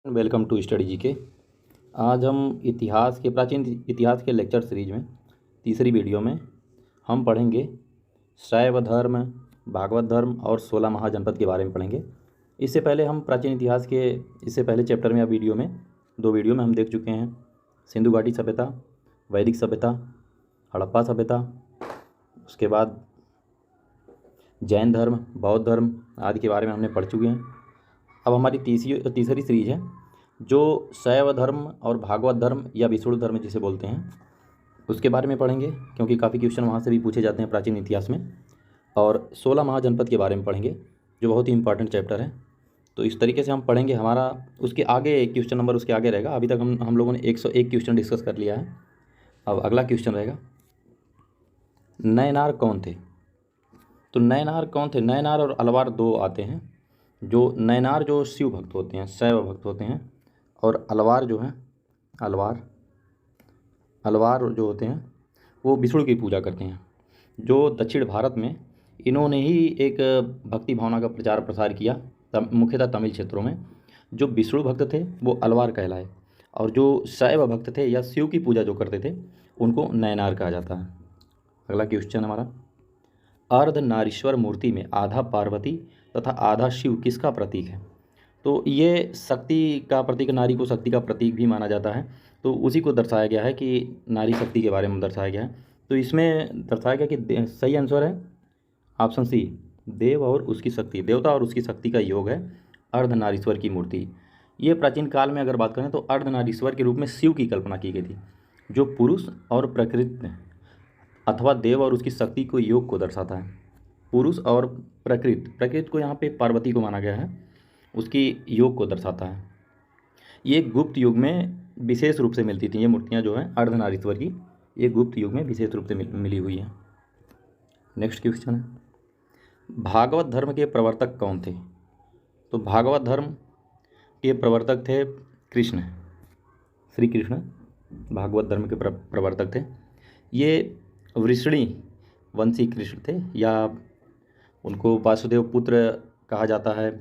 Welcome to study जी के। आज हम प्राचीन इतिहास के लेक्चर सीरीज में तीसरी वीडियो में हम पढ़ेंगे शैव धर्म, भागवत धर्म और 16 महाजनपद के बारे में पढ़ेंगे। इससे पहले हम प्राचीन इतिहास के इससे पहले चैप्टर में या वीडियो में दो वीडियो में हम देख चुके हैं सिंधु घाटी सभ्यता, वैदिक सभ्यता, हड़प्पा सभ्यता, उसके बाद जैन धर्म, बौद्ध धर्म आदि के बारे में हमने पढ़ चुके हैं। अब हमारी तीसरी सीरीज है जो शैव धर्म और भागवत धर्म या विष्णु धर्म जिसे बोलते हैं उसके बारे में पढ़ेंगे, क्योंकि काफ़ी क्वेश्चन वहाँ से भी पूछे जाते हैं प्राचीन इतिहास में। और 16 महाजनपद के बारे में पढ़ेंगे जो बहुत ही इंपॉर्टेंट चैप्टर है। तो इस तरीके से हम पढ़ेंगे। हमारा उसके आगे क्वेश्चन नंबर उसके आगे रहेगा। अभी तक हम लोगों ने 101 क्वेश्चन डिस्कस कर लिया है। अब अगला क्वेश्चन रहेगा, नैनार कौन थे? तो नैनार कौन थे? नैनार और अलवार दो आते हैं। जो नैनार जो शिव भक्त होते हैं, शैव भक्त होते हैं, और अलवार जो हैं अलवार जो होते हैं वो विष्णु की पूजा करते हैं। जो दक्षिण भारत में इन्होंने ही एक भक्ति भावना का प्रचार प्रसार किया, मुख्यतः तमिल क्षेत्रों में। जो विष्णु भक्त थे वो अलवार कहलाए, और जो शैव भक्त थे या शिव की पूजा जो करते थे उनको नैनार कहा जाता है। अगला क्वेश्चन हमारा, अर्धनारीश्वर मूर्ति में आधा पार्वती तथा आधा शिव किसका प्रतीक है? तो ये शक्ति का प्रतीक, नारी को शक्ति का प्रतीक भी माना जाता है। तो उसी को दर्शाया गया है कि नारी शक्ति के बारे में दर्शाया गया है। तो इसमें दर्शाया गया कि सही आंसर है ऑप्शन सी, देव और उसकी शक्ति, देवता और उसकी शक्ति का योग है अर्धनारीश्वर की मूर्ति। ये प्राचीन काल में अगर बात करें तो अर्धनारीश्वर के रूप में शिव की कल्पना की गई थी, जो पुरुष और प्रकृति अथवा देव और उसकी शक्ति को योग को दर्शाता है। पुरुष और प्रकृति को यहाँ पे पार्वती को माना गया है, उसकी योग को दर्शाता है। ये गुप्त युग में विशेष रूप से मिलती थी ये मूर्तियाँ जो हैं अर्धनारीश्वर की, ये गुप्त युग में विशेष रूप से मिली हुई हैं। नेक्स्ट क्वेश्चन है, भागवत धर्म के प्रवर्तक कौन थे? तो भागवत धर्म के प्रवर्तक थे कृष्ण, श्री कृष्ण भागवत धर्म के प्रवर्तक थे। ये वृषणी वंशी कृष्ण थे, या उनको वासुदेव पुत्र कहा जाता है,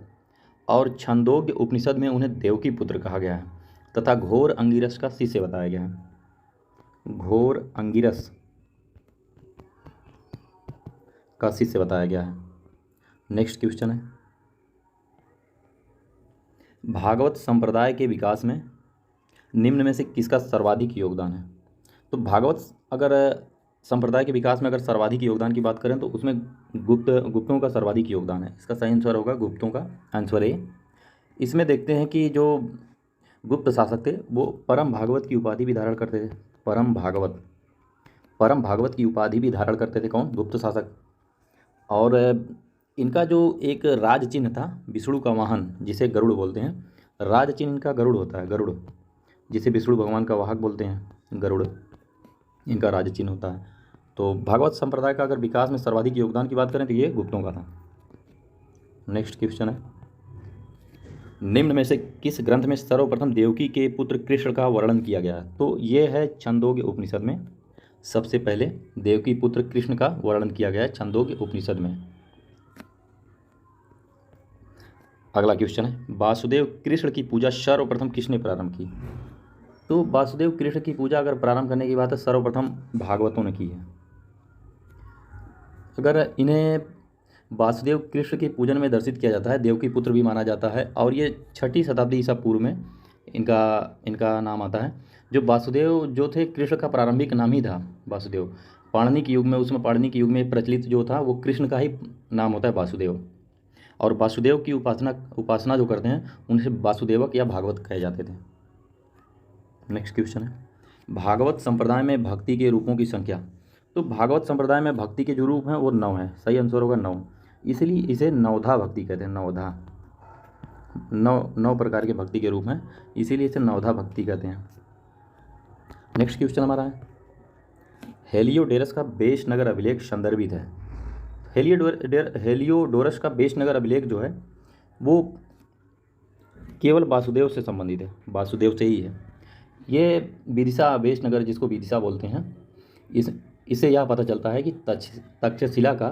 और छंदोग्य उपनिषद में उन्हें देवकी पुत्र कहा गया है, तथा घोर अंगिरस का शिष्य बताया गया है। घोर अंगिरस का शिष्य बताया गया है। नेक्स्ट क्वेश्चन है, भागवत संप्रदाय के विकास में निम्न में से किसका सर्वाधिक योगदान है? तो भागवत अगर संप्रदाय के विकास में अगर सर्वाधिक योगदान की बात करें तो उसमें गुप्तों का सर्वाधिक योगदान है। इसका सही आंसर होगा गुप्तों का, आंसर ए। इसमें देखते हैं कि जो गुप्त शासक थे वो परम भागवत की उपाधि भी धारण करते थे। परम भागवत की उपाधि भी धारण करते थे कौन? गुप्त शासक। और इनका जो एक राज चिन्ह था विष्णु का वाहन, जिसे गरुड़ बोलते हैं, राज चिन्ह इनका गरुड़ होता है। गरुड़ जिसे विष्णु भगवान का वाहक बोलते हैं, गरुड़ इनका राज चिन्ह होता है। तो भागवत संप्रदाय का अगर विकास में सर्वाधिक योगदान की बात करें तो ये गुप्तों का था। नेक्स्ट क्वेश्चन है, निम्न में से किस ग्रंथ में सर्वप्रथम देवकी के पुत्र कृष्ण का वर्णन किया गया है? तो ये है छंदोग्य उपनिषद में। सबसे पहले देवकी पुत्र कृष्ण का वर्णन किया गया है छंदोग्य उपनिषद में। अगला क्वेश्चन है, वासुदेव कृष्ण की पूजा सर्वप्रथम किसने प्रारंभ की? तो वासुदेव कृष्ण की पूजा अगर प्रारंभ करने की बात है शर्वप्रथम भागवतों ने की है। अगर इन्हें वासुदेव कृष्ण के पूजन में दर्शित किया जाता है, देवकी पुत्र भी माना जाता है, और ये 6ठी शताब्दी ईसा पूर्व में इनका नाम आता है। जो वासुदेव जो थे कृष्ण का प्रारंभिक नाम ही था वासुदेव। पाणिनि के युग में, उसमें पाणिनि के युग में प्रचलित जो था वो कृष्ण का ही नाम होता है वासुदेव। और वासुदेव की उपासना जो करते हैं उनसे वासुदेवक या भागवत कहे जाते थे। नेक्स्ट क्वेश्चन है, भागवत संप्रदाय में भक्ति के रूपों की संख्या? तो भागवत संप्रदाय में भक्ति के जो रूप हैं वो 9 हैं। सही आंसर होगा 9, इसलिए इसे नवधा भक्ति कहते हैं। नवधा, 9 प्रकार के भक्ति के रूप हैं, इसीलिए इसे नवधा भक्ति कहते हैं। नेक्स्ट क्वेश्चन हमारा है, हेलियोडोरस का बेशनगर अभिलेख संदर्भित है। हेलियोडोरस का बेशनगर अभिलेख जो है वो केवल वासुदेव से संबंधित है, वासुदेव से ही है। ये विदिशा, बेशनगर जिसको विदिशा बोलते हैं, इससे यह पता चलता है कि तक्षशिला का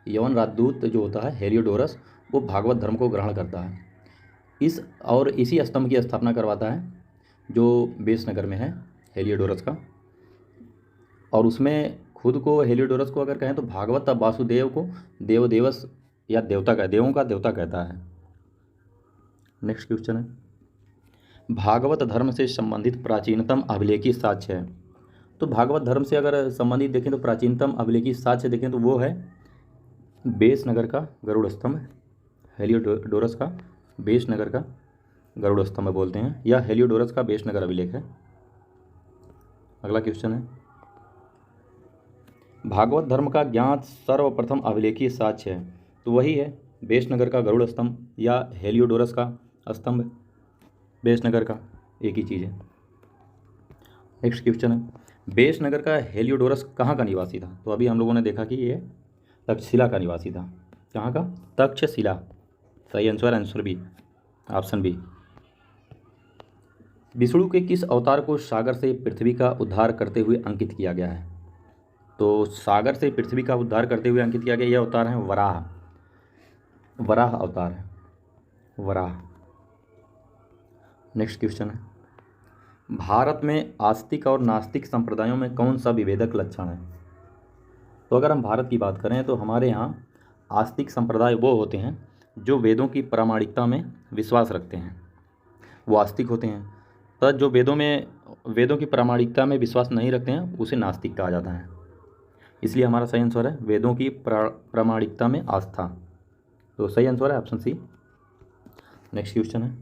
यवन राजदूत जो होता है हेलियोडोरस, वो भागवत धर्म को ग्रहण करता है। इस और इसी स्तंभ की स्थापना करवाता है जो बेसनगर में है, हेलियोडोरस का। और उसमें खुद को, हेलियोडोरस को अगर कहें तो भागवत वासुदेव को देवदेवस या देवता का, देवों का देवता कहता है। नेक्स्ट क्वेश्चन है, भागवत धर्म से संबंधित प्राचीनतम अभिलेखीय साक्ष्य है। तो भागवत धर्म से अगर संबंधित देखें तो प्राचीनतम अभिलेखीय साक्ष्य देखें तो वो है बेसनगर का गरुड़ स्तंभ, हेलियोडोरस का बेसनगर का गरुड़ स्तंभ बोलते हैं, या हेलियोडोरस का बेसनगर अभिलेख है। अगला क्वेश्चन है, भागवत धर्म का ज्ञात सर्वप्रथम अभिलेखीय साक्ष्य है। तो वही है बेसनगर का गरुड़ स्तंभ या हेलियोडोरस का स्तंभ, बेसनगर का एक ही चीज़ है। नेक्स्ट क्वेश्चन है, बेसनगर का हेलियोडोरस कहाँ का निवासी था। तो अभी हम लोगों ने देखा कि ये तक्षशिला का निवासी था। कहाँ का? तक्षशिला। सही answer B, option B. Vishnu के किस अवतार को सागर से पृथ्वी का उद्धार करते हुए अंकित किया गया है। तो सागर से पृथ्वी का उद्धार करते हुए अंकित किया गया यह अवतार है वराह, वराह अवतार है, वराह। नेक्स्ट क्वेश्चन है, भारत में आस्तिक और नास्तिक संप्रदायों में कौन सा विभेदक लक्षण है। तो अगर हम भारत की बात करें तो हमारे यहाँ आस्तिक संप्रदाय वो होते हैं जो वेदों की प्रामाणिकता में विश्वास रखते हैं, वो आस्तिक होते हैं। पर जो वेदों की प्रामाणिकता में विश्वास नहीं रखते हैं उसे नास्तिक कहा जाता है। इसलिए हमारा सही आंसर है वेदों की प्रामाणिकता में आस्था। तो सही आंसर है ऑप्शन सी। नेक्स्ट क्वेश्चन है,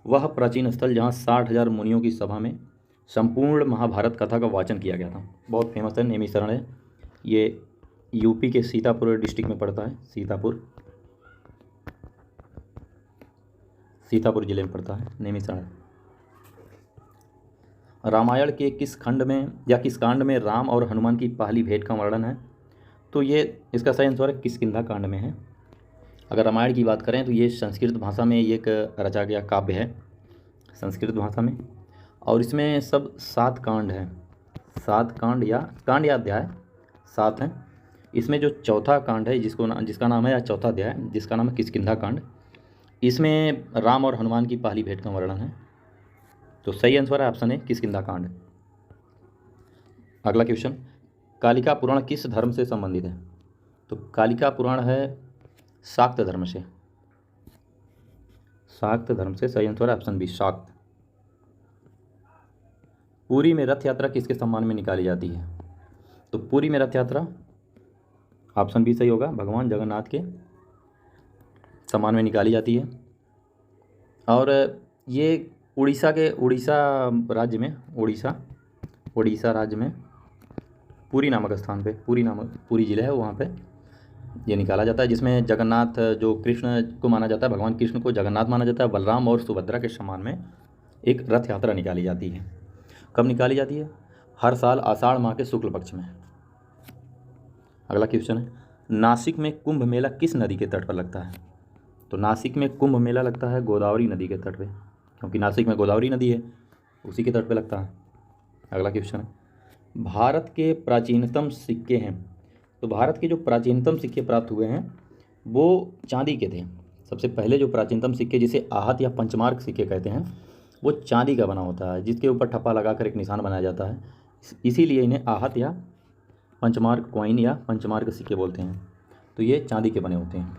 वह प्राचीन स्थल जहाँ 60,000 मुनियों की सभा में संपूर्ण महाभारत कथा का वाचन किया गया था। बहुत फेमस है, नैमिषारण्य है। ये यूपी के सीतापुर डिस्ट्रिक्ट में पड़ता है, सीतापुर जिले में पड़ता है नैमिषारण्य। रामायण के किस खंड में या किस कांड में राम और हनुमान की पहली भेंट का वर्णन है। तो ये इसका सही आंसर है किष्किंधा कांड में है। अगर रामायण की बात करें तो ये संस्कृत भाषा में एक रचा गया काव्य है, संस्कृत भाषा में। और इसमें सब 7 कांड हैं, 7 कांड या अध्याय 7 हैं। इसमें जो चौथा कांड है जिसका नाम है, या चौथा अध्याय जिसका नाम है किष्किंधा कांड, इसमें राम और हनुमान की पहली भेंट का वर्णन है। तो सही आंसर है ऑप्शन है किष्किंधा कांड। अगला क्वेश्चन, कालिका पुराण किस धर्म से संबंधित है। तो कालिका पुराण है शाक्त धर्म से, शाक्त धर्म से। सही आंसर है ऑप्शन बी, शाक्त। पुरी में रथ यात्रा किसके सम्मान में निकाली जाती है। तो पुरी में रथ यात्रा ऑप्शन बी सही होगा, भगवान जगन्नाथ के सम्मान में निकाली जाती है। और ये उड़ीसा राज्य में, उड़ीसा राज्य में पुरी नामक स्थान पे, पुरी जिला है वहाँ पे ये निकाला जाता है, जिसमें जगन्नाथ जो कृष्ण को माना जाता है, भगवान कृष्ण को जगन्नाथ माना जाता है, बलराम और सुभद्रा के सम्मान में एक रथ यात्रा निकाली जाती है। कब निकाली जाती है? हर साल आषाढ़ माह के शुक्ल पक्ष में। अगला क्वेश्चन है, नासिक में कुंभ मेला किस नदी के तट पर लगता है। तो नासिक में कुंभ मेला लगता है गोदावरी नदी के तट पे, क्योंकि नासिक में गोदावरी नदी है, उसी के तट पे लगता है। अगला क्वेश्चन है, भारत के प्राचीनतम सिक्के हैं। तो भारत के जो प्राचीनतम सिक्के प्राप्त हुए हैं वो चांदी के थे। सबसे पहले जो प्राचीनतम सिक्के, जिसे आहत या पंचमार्क सिक्के कहते हैं, वो चांदी का बना होता है, जिसके ऊपर ठप्पा लगाकर एक निशान बनाया जाता है। इसीलिए इन्हें आहत या पंचमार्क कॉइन या पंचमार्क सिक्के बोलते हैं। तो ये चांदी के बने होते हैं।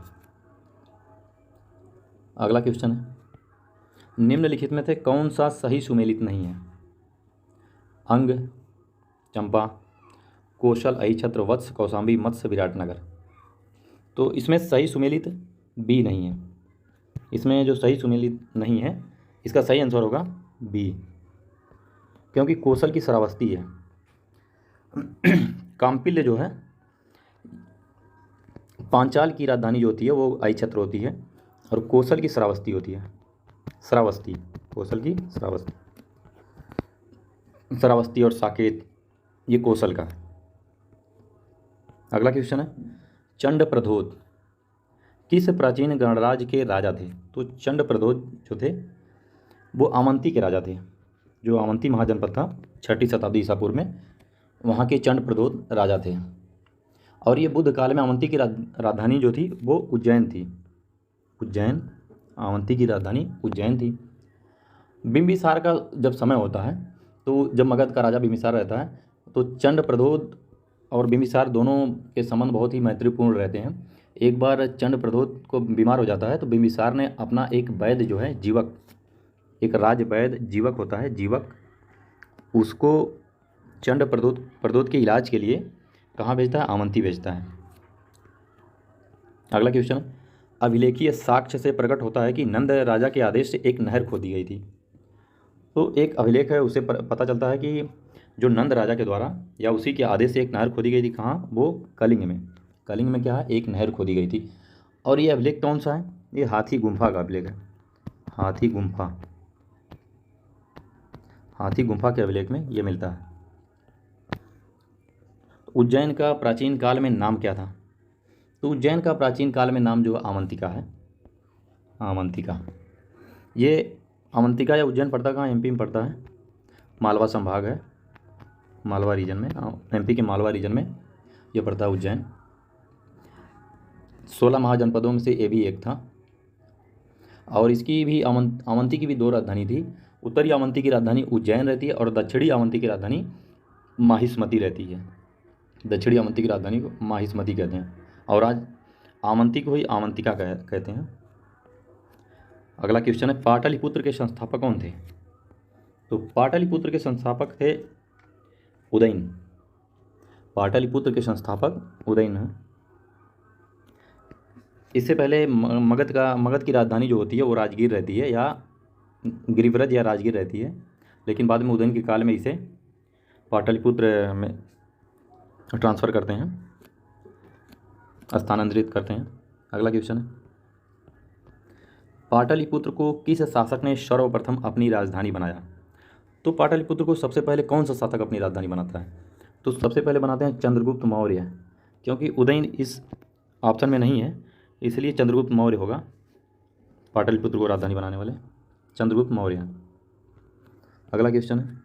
अगला क्वेश्चन है, निम्नलिखित में से कौन सा सही सुमेलित नहीं है। अंग, चंपा, कौशल, अहिछत्र, वत्स, कौशाम्बी, मत्स्य, विराटनगर। तो इसमें सही सुमेलित बी नहीं है। इसमें जो सही सुमेलित नहीं है, इसका सही आंसर होगा बी, क्योंकि कौशल की श्रावस्ती है। काम्पिल्य जो है, पांचाल की राजधानी जो होती है वो अहिछत्र होती है, और कौशल की श्रावस्ती होती है, श्रावस्ती, कौशल की श्रावस्ती और साकेत ये कौशल का है। अगला क्वेश्चन है, चंड प्रद्योत किस प्राचीन गणराज्य के राजा थे। तो चंड प्रद्योत जो थे वो अवंती के राजा थे। जो अवंती महाजनपद था 6ठी शताब्दी ईसा पूर्व में, वहाँ के चंड प्रद्योत राजा थे। और ये बुद्ध काल में अवंती की राजधानी जो थी वो उज्जैन थी, उज्जैन अवंती की राजधानी उज्जैन थी। बिंबिसार का जब समय होता है तो जब मगध का राजा बिंबिसार रहता है तो चंड प्रद्योत और बिंबिसार दोनों के संबंध बहुत ही मैत्रीपूर्ण रहते हैं। एक बार चंड प्रद्योत को बीमार हो जाता है तो बिंबिसार ने अपना एक वैद्य जो है जीवक, एक राज वैद्य जीवक होता है, जीवक, उसको चंड प्रद्योत के इलाज के लिए कहाँ भेजता है? अवंती भेजता है। अगला क्वेश्चन, अभिलेखीय साक्ष्य से प्रकट होता है कि नंद राजा के आदेश से एक नहर खोदी गई थी। तो एक अभिलेख है, उसे पता चलता है कि जो नंद राजा के द्वारा या उसी के आदेश से एक नहर खोदी गई थी। कहाँ? वो कलिंग में। कलिंग में क्या है? एक नहर खोदी गई थी। और ये अभिलेख कौन सा है? ये हाथी गुम्फा का अभिलेख है। हाथी गुम्फा, हाथी गुम्फा के अभिलेख में ये मिलता है। उज्जैन का प्राचीन काल में नाम क्या था? तो उज्जैन का प्राचीन काल में नाम जो अवंतिका है। अवंतिका, ये अवंतिका या उज्जैन पड़ता कहाँ? एमपी में पड़ता है, मालवा संभाग है, मालवा रीजन में, एमपी के मालवा रीजन में ये पड़ता है उज्जैन। 16 महाजनपदों में से ये भी एक था। और इसकी भी अवंती की भी 2 राजधानी थी। उत्तरी अवंती की राजधानी उज्जैन रहती है और दक्षिणी अवंती की राजधानी माहिष्मती रहती है। दक्षिणी अवंती की राजधानी को माहिष्मती कहते हैं और आज अवंती को ही अवंतिका कहते हैं। अगला क्वेश्चन है, पाटलिपुत्र के संस्थापक कौन थे? तो पाटलिपुत्र के संस्थापक थे उदयन। पाटलिपुत्र के संस्थापक उदयन हैं। इससे पहले मगध की राजधानी जो होती है वो राजगीर रहती है, या गिरिव्रज या राजगीर रहती है, लेकिन बाद में उदयन के काल में इसे पाटलिपुत्र में ट्रांसफ़र करते हैं, स्थानांतरित करते हैं। अगला क्वेश्चन है, पाटलिपुत्र को किस शासक ने सर्वप्रथम अपनी राजधानी बनाया? तो पाटलिपुत्र को सबसे पहले कौन सा शासक अपनी राजधानी बनाता है? तो सबसे पहले बनाते हैं चंद्रगुप्त मौर्य, क्योंकि उदयन इस ऑप्शन में नहीं है इसलिए चंद्रगुप्त मौर्य होगा पाटलिपुत्र को राजधानी बनाने वाले, चंद्रगुप्त मौर्य। अगला क्वेश्चन है,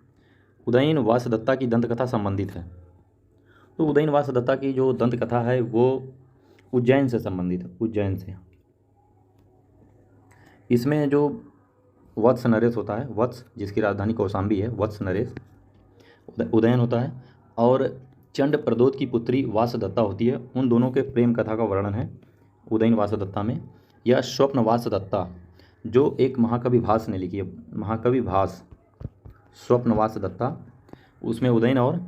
उदयन वासदत्ता की दंतकथा संबंधित है। तो उदयन वासदत्ता की जो दंतकथा है वो उज्जैन से संबंधित है, उज्जैन से। इसमें जो वत्स नरेश होता है, वत्स जिसकी राजधानी कौशाम्बी है, वत्स नरेश उदयन होता है, और चंड प्रद्योत की पुत्री वासदत्ता होती है। उन दोनों के प्रेम कथा का वर्णन है उदयन वासदत्ता में। यह स्वप्न वासदत्ता जो एक महाकवि भास ने लिखी है, महाकवि भास, स्वप्न वासदत्ता, उसमें उदयन और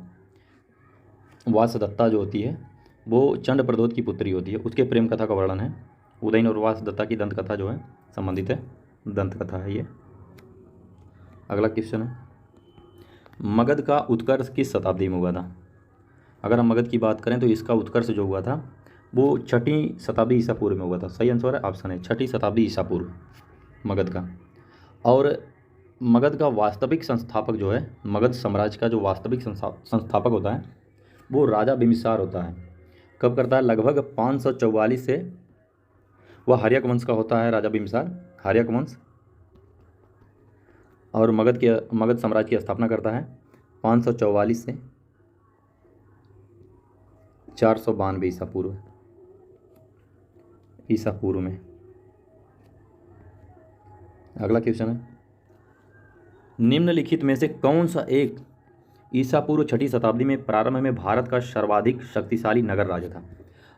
वासदत्ता जो होती है वो चंड प्रद्योत की पुत्री होती है, उसके प्रेम कथा का वर्णन है। उदयन और वासदत्ता की दंत कथा जो है संबंधित है, दंत कथा है ये। अगला क्वेश्चन है, मगध का उत्कर्ष किस शताब्दी में हुआ था? अगर हम मगध की बात करें तो इसका उत्कर्ष जो हुआ था वो 6वीं शताब्दी ईसा पूर्व में हुआ था। सही आंसर है ऑप्शन है 6वीं शताब्दी ईसा पूर्व मगध का। और मगध का वास्तविक संस्थापक जो है, मगध साम्राज्य का जो वास्तविक संस्थापक होता है वो राजा बिम्बिसार होता है। कब करता है? लगभग 544 से। वह हर्यक वंश का होता है राजा बिम्बिसार, हर्यक वंश, और मगध साम्राज्य की स्थापना करता है 544 से 492 ईसा पूर्व में। अगला क्वेश्चन है, निम्नलिखित में से कौन सा एक ईसा पूर्व 6वीं शताब्दी में प्रारंभ में भारत का सर्वाधिक शक्तिशाली नगर राज्य था?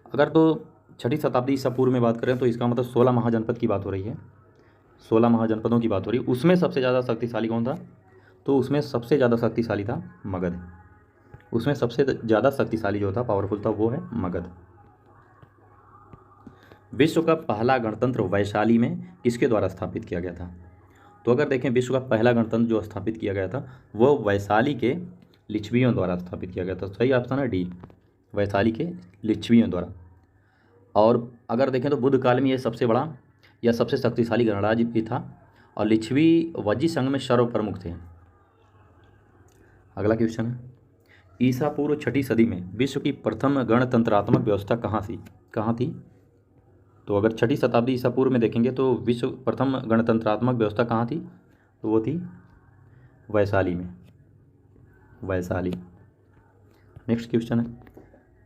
अगर तो 6वीं शताब्दी ईसा पूर्व में बात करें तो इसका मतलब 16 महाजनपद की बात हो रही है, 16 महाजनपदों की बात हो रही है। उसमें सबसे ज़्यादा शक्तिशाली कौन था? तो उसमें सबसे ज़्यादा शक्तिशाली था मगध। उसमें सबसे ज़्यादा शक्तिशाली जो था, पावरफुल था, वो है मगध। विश्व का पहला गणतंत्र वैशाली में किसके द्वारा स्थापित किया गया था? तो अगर देखें विश्व का पहला गणतंत्र जो स्थापित किया गया था वो वैशाली के लिच्छवियों द्वारा स्थापित किया गया था। सही ऑप्शन है डी, वैशाली के लिच्छवियों द्वारा। और अगर देखें तो बुद्ध काल में ये सबसे बड़ा या सबसे शक्तिशाली गणराज्य भी था और लिच्छवी वज्जी संघ में सर्वप्रमुख थे। अगला क्वेश्चन है, ईसा पूर्व 6वीं सदी में विश्व की प्रथम गणतंत्रात्मक व्यवस्था कहाँ थी? तो अगर 6वीं शताब्दी ईसा पूर्व में देखेंगे तो विश्व प्रथम गणतंत्रात्मक व्यवस्था कहाँ थी? तो वो थी वैशाली में, वैशाली। नेक्स्ट क्वेश्चन है,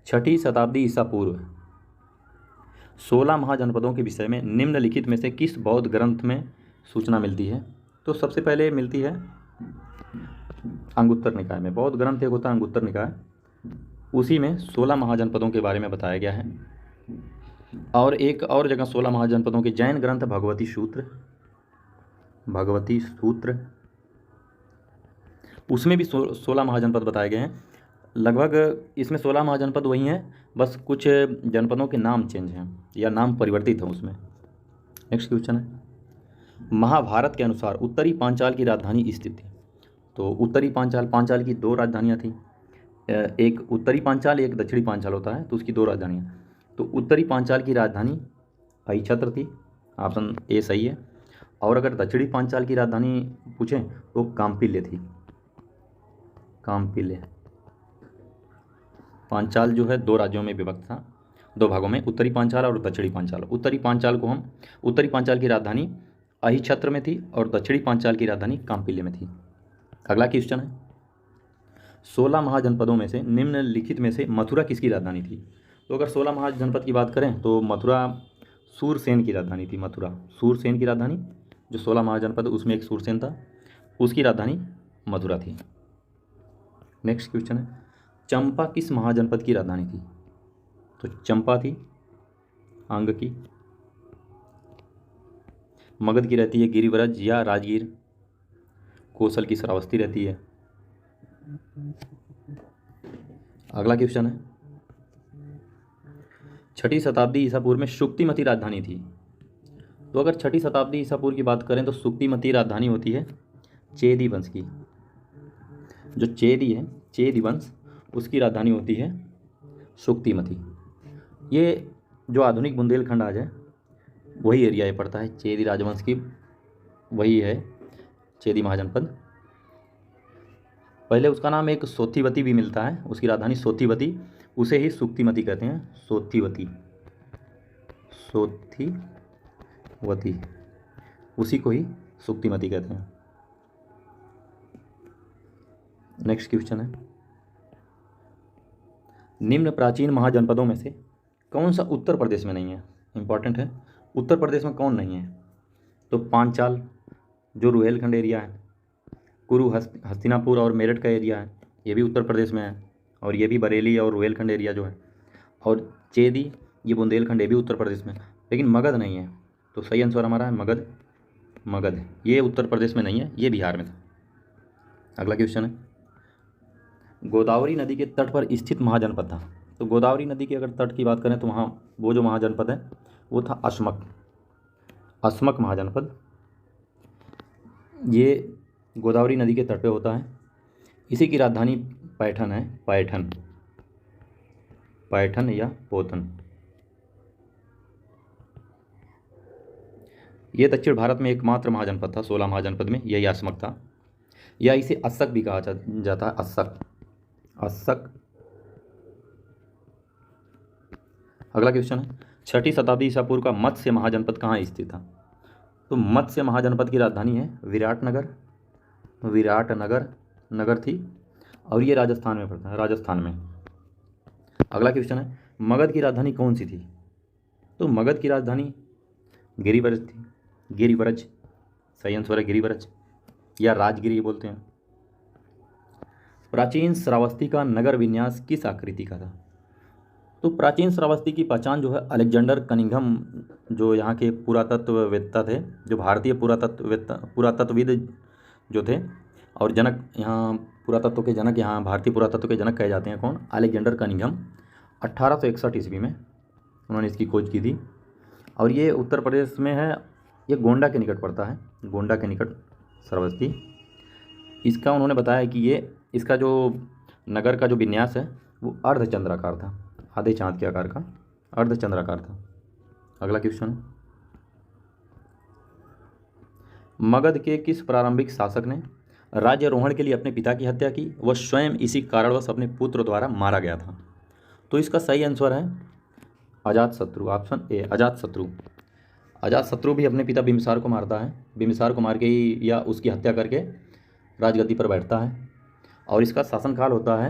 6वीं शताब्दी ईसा पूर्व 16 महाजनपदों के विषय में निम्नलिखित में से किस बौद्ध ग्रंथ में सूचना मिलती है? तो सबसे पहले मिलती है अंगुत्तर निकाय में। बौद्ध ग्रंथ एक होता है अंगुत्तर निकाय, उसी में 16 महाजनपदों के बारे में बताया गया है। और एक और जगह 16 महाजनपदों के जैन ग्रंथ भगवती सूत्र, उसमें भी 16 महाजनपद बताए गए हैं। लगभग इसमें 16 महाजनपद वही हैं, बस कुछ जनपदों के नाम चेंज हैं या नाम परिवर्तित हैं उसमें। नेक्स्ट क्वेश्चन है, महाभारत के अनुसार उत्तरी पांचाल की राजधानी स्थित थी। तो उत्तरी पांचाल की 2 राजधानियाँ थीं, एक उत्तरी पांचाल एक दक्षिणी पांचाल होता है, तो उसकी 2 राजधानियाँ। तो उत्तरी पांचाल की राजधानी अहिछत्र थी, ऑप्शन ए सही है। और अगर दक्षिणी पांचाल की राजधानी पूछें तो काम्पिल्य थी। काम्पिल्य पांचाल जो है 2 राज्यों में विभक्त था, 2 भागों में, उत्तरी पांचाल और दक्षिणी पांचाल। उत्तरी पांचाल की राजधानी अहिछत्र में थी और दक्षिणी पांचाल की राजधानी काम्पिल्य में थी। अगला क्वेश्चन है, 16 महाजनपदों में से निम्नलिखित में से मथुरा किसकी राजधानी थी? तो अगर 16 महाजनपद की बात करें तो मथुरा सूरसेन की राजधानी थी। मथुरा सूरसेन की राजधानी, जो 16 महाजनपद उसमें एक सूरसेन था, उसकी राजधानी मथुरा थी। नेक्स्ट क्वेश्चन है, चंपा किस महाजनपद की राजधानी थी? तो चंपा थी अंग की। मगध की रहती है गिरिव्रज या राजगीर। कौशल की श्रावस्ती रहती है। अगला क्वेश्चन है, 6ठी शताब्दी ईसा पूर्व में शुक्तिमती राजधानी थी। तो अगर 6ठी शताब्दी ईसा पूर्व की बात करें तो शुक्तिमती राजधानी होती है चेदी वंश की। जो चेदी है, चेदी वंश, उसकी राजधानी होती है शुक्तिमती। ये जो आधुनिक बुंदेलखंड आज है वही एरिया ये पड़ता है, चेदी राजवंश की वही है चेदी महाजनपद। पहले उसका नाम एक सोथीवती भी मिलता है, उसकी राजधानी सोथीवती, उसे ही शुक्तिमती कहते हैं। सोथीवती उसी को ही शुक्तिमती कहते हैं। नेक्स्ट क्वेश्चन है, निम्न प्राचीन महाजनपदों में से कौन सा उत्तर प्रदेश में नहीं है? इंपॉर्टेंट है, उत्तर प्रदेश में कौन नहीं है? तो पांचाल जो रुहेलखंड एरिया है, कुरु हस्तिनापुर और मेरठ का एरिया है, ये भी उत्तर प्रदेश में है, और ये भी बरेली और रुहेलखंड एरिया जो है, और चेदी ये बुंदेलखंड, ये भी उत्तर प्रदेश में। लेकिन मगध नहीं है, तो सही आंसर हमारा है मगध ये उत्तर प्रदेश में नहीं है, ये बिहार में था। अगला क्वेश्चन है, गोदावरी नदी के तट पर स्थित महाजनपद था। तो गोदावरी नदी के अगर तट की बात करें तो वहाँ वो जो महाजनपद है वो था अस्मक महाजनपद। ये गोदावरी नदी के तट पे होता है। इसी की राजधानी पैठन है, पैठन या पोतन। ये दक्षिण भारत में एकमात्र महाजनपद था 16 महाजनपद में, यही अस्मक था, या इसे अस्सक भी कहा जाता है, अस्सक। अगला क्वेश्चन है, 6ठी शताब्दी ईसा पूर्व का मत्स्य महाजनपद कहाँ स्थित था? तो मत्स्य महाजनपद की राजधानी है विराटनगर थी, और ये राजस्थान में पड़ता है, राजस्थान में। अगला क्वेश्चन है, मगध की राजधानी कौन सी थी? तो मगध की राजधानी गिरिव्रज थी। गिरिव्रज सही आंसर है, गिरिव्रज या राजगिरी बोलते हैं। प्राचीन श्रावस्ती का नगर विन्यास किस आकृति का था? तो प्राचीन श्रावस्ती की पहचान जो है अलेक्जेंडर कनिंघम, जो यहाँ के पुरातत्ववेत्ता थे, जो भारतीय पुरातत्वविद जो थे, और जनक, यहाँ पुरातत्व के जनक, यहाँ भारतीय पुरातत्व के जनक कहे जाते हैं कौन? Alexander Cunningham. 1861 ईस्वी में उन्होंने इसकी खोज की थी, और ये उत्तर प्रदेश में है, ये गोंडा के निकट पड़ता है, गोंडा के निकट श्रावस्ती। इसका उन्होंने बताया कि ये इसका जो नगर का जो विन्यास है वो अर्धचंद्राकार था, आधे चांद के आकार का अर्धचंद्राकार था। अगला क्वेश्चन, मगध के किस प्रारंभिक शासक ने राज्यारोहण के लिए अपने पिता की हत्या की? वह स्वयं इसी कारणवश अपने पुत्र द्वारा मारा गया था। तो इसका सही आंसर है अजातशत्रु, ऑप्शन ए अजातशत्रु। अजातशत्रु भी अपने पिता बिम्बिसार को मारता है, बिम्बिसार को मार के ही या उसकी हत्या करके राजगद्दी पर बैठता है, और इसका शासनकाल होता है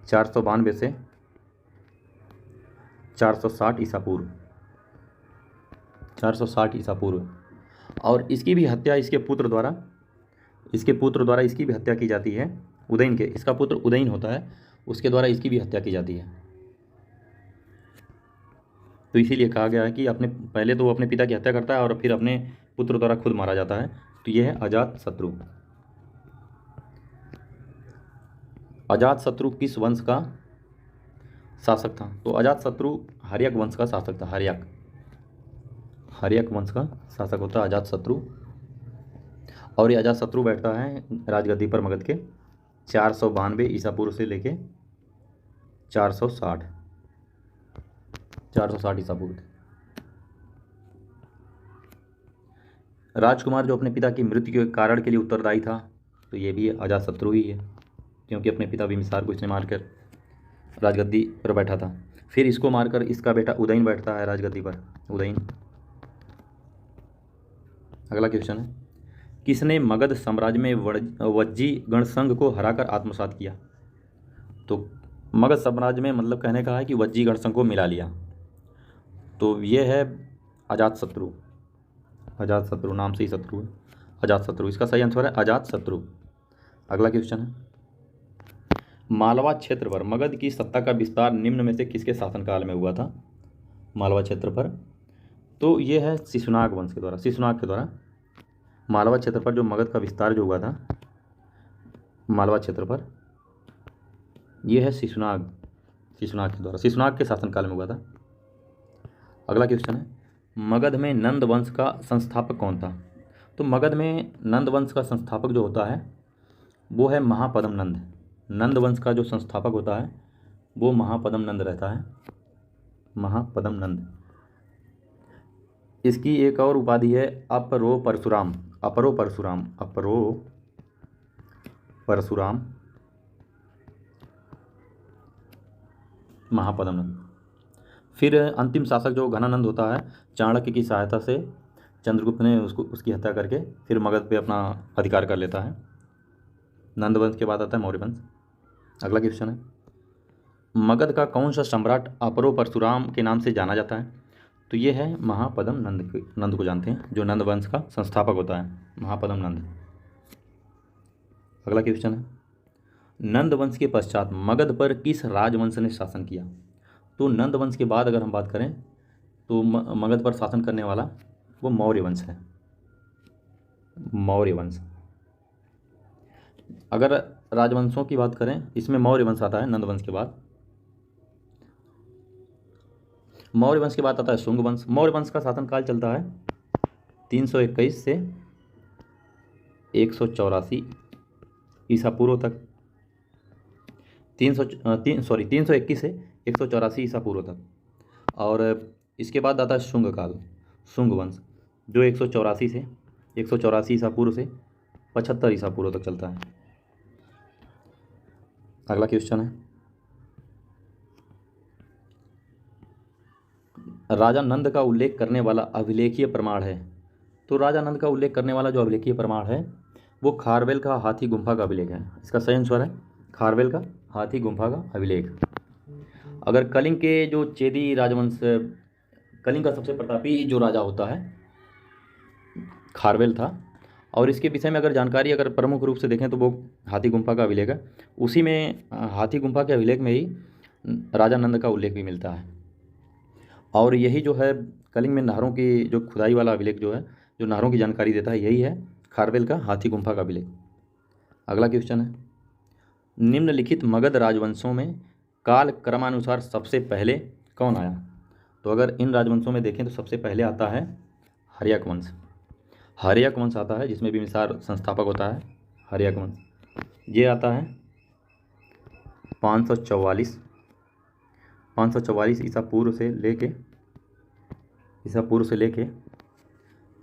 492 से 460 ईसा पूर्व, 460 ईसा पूर्व। और इसकी भी हत्या इसके पुत्र द्वारा इसकी भी हत्या की जाती है। उदयन के, इसका पुत्र उदयन होता है, उसके द्वारा इसकी भी हत्या की जाती है। तो इसीलिए कहा गया है कि पहले तो वो अपने पिता की हत्या करता है और फिर अपने पुत्र द्वारा खुद मारा जाता है। तो यह है अजातशत्रु। अजातशत्रु किस वंश का शासक था? तो अजातशत्रु हर्यक वंश का शासक था। हर्यक वंश का शासक होता है अजातशत्रु। और ये अजातशत्रु बैठता है राजगद्दी पर मगध के 492 ईसा पूर्व से लेके 460 ईसा पूर्व। राजकुमार जो अपने पिता की मृत्यु के कारण के लिए उत्तरदायी था, तो ये भी अजातशत्रु ही है, क्योंकि अपने पिता बिम्बिसार को इसने मारकर राजगद्दी पर बैठा था। फिर इसको मारकर इसका बेटा उदयन बैठता है राजगद्दी पर, उदयन। अगला क्वेश्चन है, किसने मगध साम्राज्य में वज्जी गणसंघ को हराकर आत्मसात किया? तो मगध साम्राज्य में मतलब कहने का है कि वज्जी गणसंघ को मिला लिया। तो ये है अजातशत्रु। अजातशत्रु नाम से ही शत्रु है, अजातशत्रु। इसका सही आंसर है अजातशत्रु। अगला क्वेश्चन है, मालवा क्षेत्र पर मगध की सत्ता का विस्तार निम्न में से किसके शासनकाल में हुआ था? मालवा क्षेत्र पर, तो ये है शिशुनाग वंश के द्वारा, शिशुनाग के द्वारा। मालवा क्षेत्र पर जो मगध का विस्तार जो हुआ था मालवा क्षेत्र पर, यह है शिशुनाग के द्वारा, शिशुनाग के शासनकाल में हुआ था। अगला क्वेश्चन है, मगध में नंद वंश का संस्थापक कौन था? तो मगध में नंद वंश का संस्थापक जो होता है वो है महापद्म नंद। नंद वंश का जो संस्थापक होता है वो महापद्म नंद रहता है, महापद्म नंद। इसकी एक और उपाधि है अपरो परशुराम, अपरो परशुराम, अपरो परशुराम महापद्म नंद। फिर अंतिम शासक जो घनानंद होता है, चाणक्य की सहायता से चंद्रगुप्त ने उसकी हत्या करके फिर मगध पे अपना अधिकार कर लेता है। नंद वंश के बाद आता है मौर्य वंश। अगला क्वेश्चन है, मगध का कौन सा सम्राट अपरो परशुराम के नाम से जाना जाता है? तो ये है महापद्म नंद को जानते हैं, जो नंद वंश का संस्थापक होता है, महापद्म नंद। अगला क्वेश्चन है, नंद वंश के पश्चात मगध पर किस राजवंश ने शासन किया? तो नंद वंश के बाद अगर हम बात करें तो मगध पर शासन करने वाला वो मौर्य वंश है, मौर्य वंश। अगर राजवंशों की बात करें, इसमें मौर्य वंश आता है नंद वंश के बाद। मौर्य वंश के बाद आता है शुंग वंश। मौर्य वंश का शासनकाल चलता है 321 से 184 ईसा पूर्व तक। 321 से 184 ईसा पूर्व तक। और इसके बाद आता है शुंग काल, शुंग वंश, जो 184 से 184 ईसा पूर्व से 75 ईसा पूर्व तक चलता है। अगला क्वेश्चन है, राजा नंद का उल्लेख करने वाला अभिलेखीय प्रमाण है? तो राजा नंद का उल्लेख करने वाला जो अभिलेखीय प्रमाण है वो खारवेल का हाथी गुम्फा का अभिलेख है। इसका सही आंसर है खारवेल का हाथी गुम्फा का अभिलेख। अगर कलिंग के जो चेदी राजवंश, कलिंग का सबसे प्रतापी जो राजा होता है खारवेल था, और इसके विषय में अगर जानकारी अगर प्रमुख रूप से देखें तो वो हाथी गुम्फा का अभिलेख है। उसी में हाथी गुम्फा के अभिलेख में ही राजा नंद का उल्लेख भी मिलता है। और यही जो है कलिंग में नहरों की जो खुदाई वाला अभिलेख जो है, जो नहरों की जानकारी देता है, यही है खारवेल का हाथी गुम्फा का अभिलेख। अगला क्वेश्चन है, निम्नलिखित मगध राजवंशों में काल क्रमानुसार सबसे पहले कौन आया? तो अगर इन राजवंशों में देखें तो सबसे पहले आता है हर्यक वंश। हर्यक वंश आता है जिसमें बिम्बिसार संस्थापक होता है, हर्यक वंश। ये आता है 544 ईसा पूर्व से लेके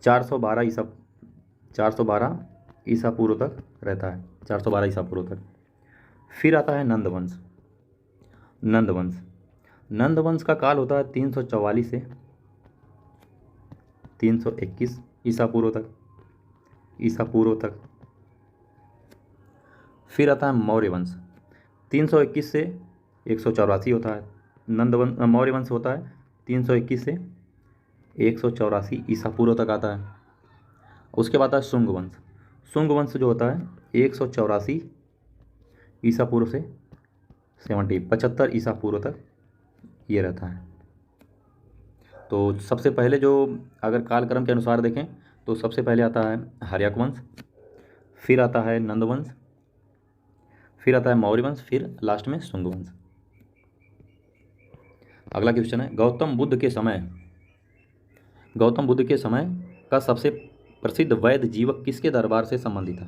412 ईसा पूर्व तक रहता है, 412 ईसा पूर्व तक। फिर आता है नंद वंश का काल होता है 344 से 321 ईसा पूर्व तक। फिर आता है मौर्य वंश, 321 से 184 होता है मौर्य वंश होता है 321 से 184 ईसा पूर्व तक आता है। उसके बाद आता है शुंग वंश। शुंग वंश जो होता है 184 ईसा पूर्व से 75 ईसा पूर्व तक ये रहता है। तो सबसे पहले जो अगर कालक्रम के अनुसार देखें तो सबसे पहले आता है हर्यक वंश, फिर आता है नंद वंश, फिर आता है मौर्य वंश, फिर लास्ट में शुंग वंश। अगला क्वेश्चन है गौतम बुद्ध के समय का सबसे प्रसिद्ध वैद्य जीवक किसके दरबार से संबंधित था?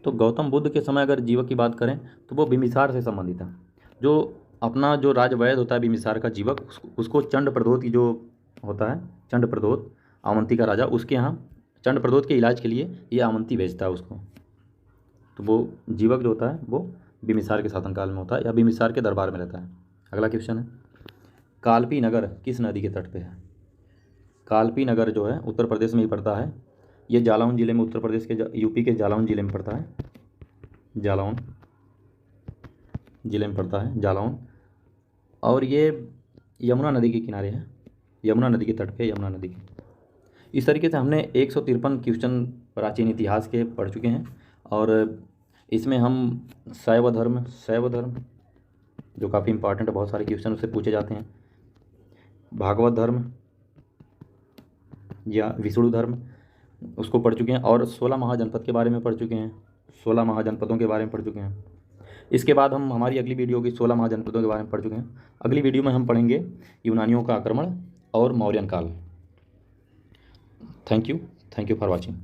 तो गौतम बुद्ध के समय अगर जीवक की बात करें तो वो बिम्बिसार से संबंधित था। जो अपना जो राजवैद्य होता है बिम्बिसार का जीवक, उसको चंड प्रदोत की जो होता है, चंड प्रदोत अवंती का राजा, उसके यहाँ चंड प्रदोत के इलाज के लिए ये अवंती भेजता है उसको। तो वो जीवक जो होता है वो बिम्बिसार के शासनकाल में होता है या बिम्बिसार के दरबार में रहता है। अगला क्वेश्चन है कालपी नगर किस नदी के तट पे है? कालपी नगर जो है उत्तर प्रदेश में ही पड़ता है। ये जालौन ज़िले में, उत्तर प्रदेश के यूपी के जालौन ज़िले में पड़ता है। जालौन ज़िले में पड़ता है जालौन, और ये यमुना नदी के किनारे है, यमुना नदी के तट पे, यमुना नदी के। इस तरीके से हमने 153 क्वेश्चन प्राचीन इतिहास के पढ़ चुके हैं, और इसमें हम शैव धर्म जो काफ़ी इंपॉर्टेंट है, बहुत सारे क्वेश्चन उससे पूछे जाते हैं, भागवत धर्म या विष्णु धर्म उसको पढ़ चुके हैं, और 16 महाजनपद के बारे में पढ़ चुके हैं, 16 महाजनपदों के बारे में पढ़ चुके हैं। इसके बाद हम हमारी अगली वीडियो की 16 महाजनपदों के बारे में पढ़ चुके हैं। अगली वीडियो में हम पढ़ेंगे यूनानियों का आक्रमण और मौर्यन काल। Thank you for watching.